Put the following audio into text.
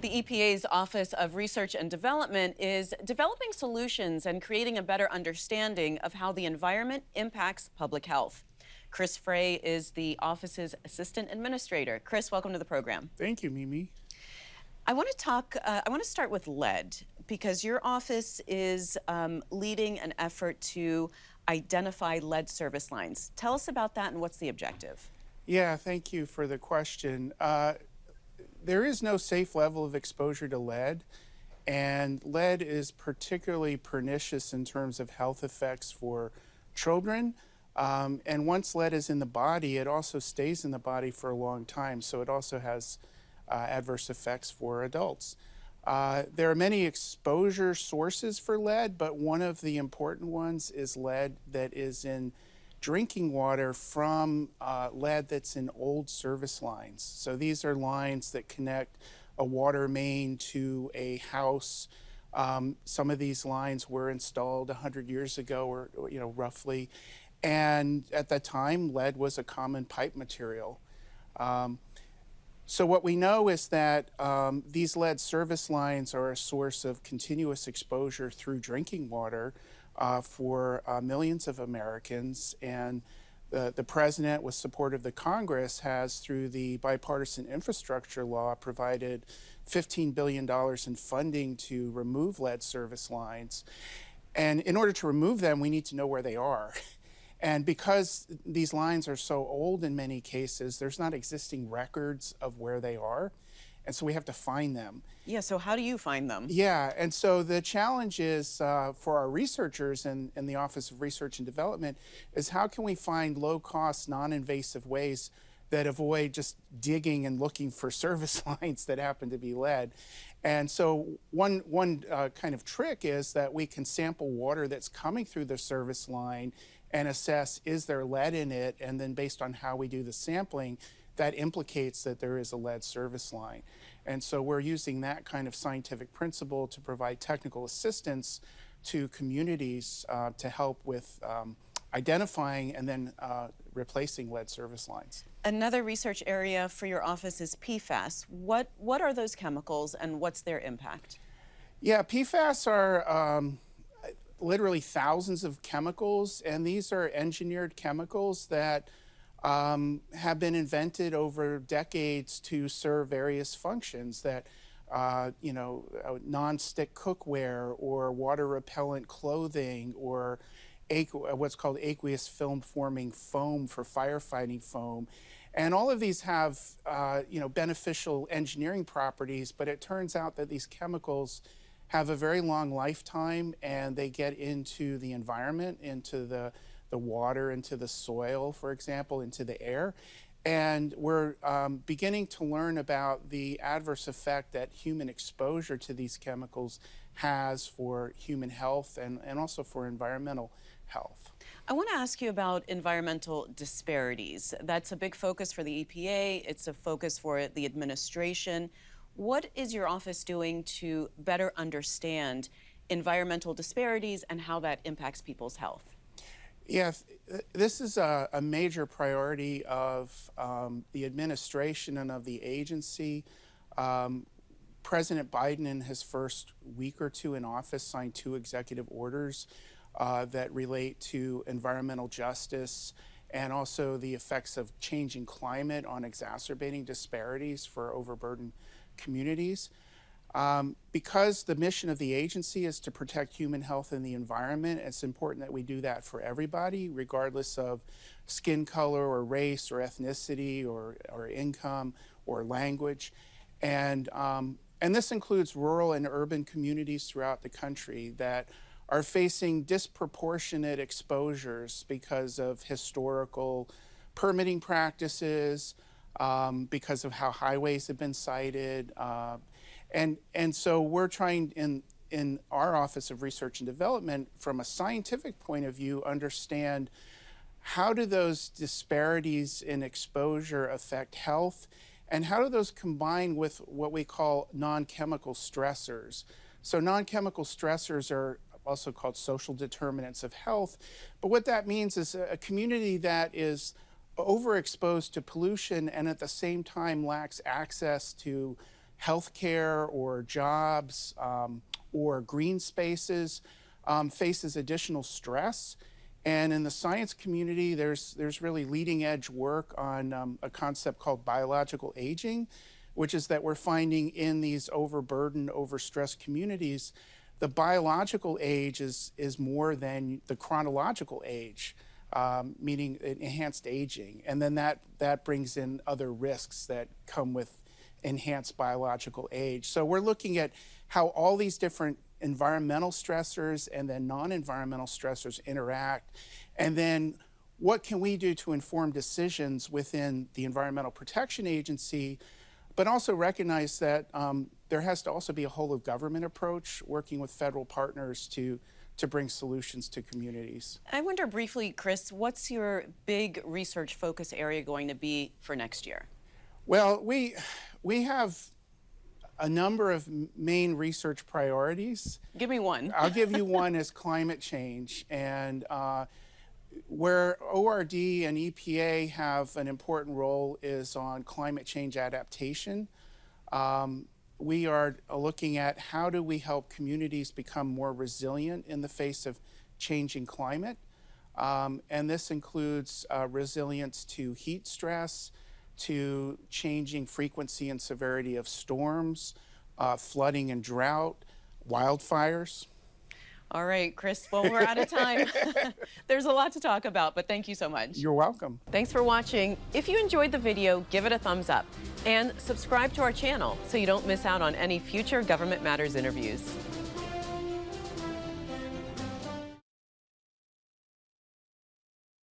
The EPA's Office of Research and Development is developing solutions and creating a better understanding of how the environment impacts public health. Chris Frey is the office's assistant administrator. Chris, welcome to the program. Thank you, Mimi. I want to start with lead because your office is leading an effort to identify lead service lines. Tell us about that and what's the objective? Yeah, thank you for the question. There is no safe level of exposure to lead, and lead is particularly pernicious in terms of health effects for children. And once lead is in the body, it also stays in the body for a long time, so it also has adverse effects for adults. There are many exposure sources for lead, but one of the important ones is lead that is in drinking water from lead that's in old service lines. So these are lines that connect a water main to a house. Some of these lines were installed 100 years ago, or roughly, and at that time, lead was a common pipe material. So what we know is that these lead service lines are a source of continuous exposure through drinking water for millions of Americans. And the president, with support of the Congress, has, through the bipartisan infrastructure law, provided $15 billion in funding to remove lead service lines. And in order to remove them, we need to know where they are. And because these lines are so old in many cases, there's not existing records of where they are. And so we have to find them. Yeah, so how do you find them? Yeah, and so the challenge is for our researchers in the Office of Research and Development is how can we find low-cost, non-invasive ways that avoid just digging and looking for service lines that happen to be lead. And so one kind of trick is that we can sample water that's coming through the service line and assess, is there lead in it? And then based on how we do the sampling, that implicates that there is a lead service line. And so we're using that kind of scientific principle to provide technical assistance to communities to help with identifying and then replacing lead service lines. Another research area for your office is PFAS. What are those chemicals and what's their impact? Yeah, PFAS are literally thousands of chemicals, and these are engineered chemicals that have been invented over decades to serve various functions that, non-stick cookware or water repellent clothing or what's called aqueous film forming foam for firefighting foam. And all of these have, beneficial engineering properties, but it turns out that these chemicals have a very long lifetime and they get into the environment, into the water, into the soil, for example, into the air. And we're beginning to learn about the adverse effect that human exposure to these chemicals has for human health and also for environmental health. I want to ask you about environmental disparities. That's a big focus for the EPA. It's a focus for the administration. What is your office doing to better understand environmental disparities and how that impacts people's health? Yeah, this is a major priority of the administration and of the agency. President Biden, in his first week or two in office, signed 2 executive orders that relate to environmental justice and also the effects of changing climate on exacerbating disparities for overburdened communities. Because the mission of the agency is to protect human health and the environment, it's important that we do that for everybody, regardless of skin color or race or ethnicity or income or language. And this includes rural and urban communities throughout the country that are facing disproportionate exposures because of historical permitting practices, because of how highways have been sited. And so we're trying in our Office of Research and Development, from a scientific point of view, understand how do those disparities in exposure affect health, and how do those combine with what we call non-chemical stressors. So non-chemical stressors are also called social determinants of health. But what that means is a community that is overexposed to pollution and at the same time lacks access to healthcare or jobs or green spaces faces additional stress. And in the science community, there's really leading edge work on a concept called biological aging, which is that we're finding in these overburdened, overstressed communities, the biological age is more than the chronological age, meaning enhanced aging. And then that brings in other risks that come with enhanced biological age. So we're looking at how all these different environmental stressors and then non-environmental stressors interact, and then what can we do to inform decisions within the Environmental Protection Agency, but also recognize that there has to also be a whole of government approach, working with federal partners to bring solutions to communities. I wonder briefly, Chris, what's your big research focus area going to be for next year? Well, we have a number of main research priorities. Give me one. I'll give you one as climate change. And where ORD and EPA have an important role is on climate change adaptation. We are looking at how do we help communities become more resilient in the face of changing climate. And this includes resilience to heat stress, to changing frequency and severity of storms, flooding and drought, wildfires. All right, Chris, well, we're out of time. There's a lot to talk about, but thank you so much. You're welcome. Thanks for watching. If you enjoyed the video, give it a thumbs up and subscribe to our channel so you don't miss out on any future Government Matters interviews.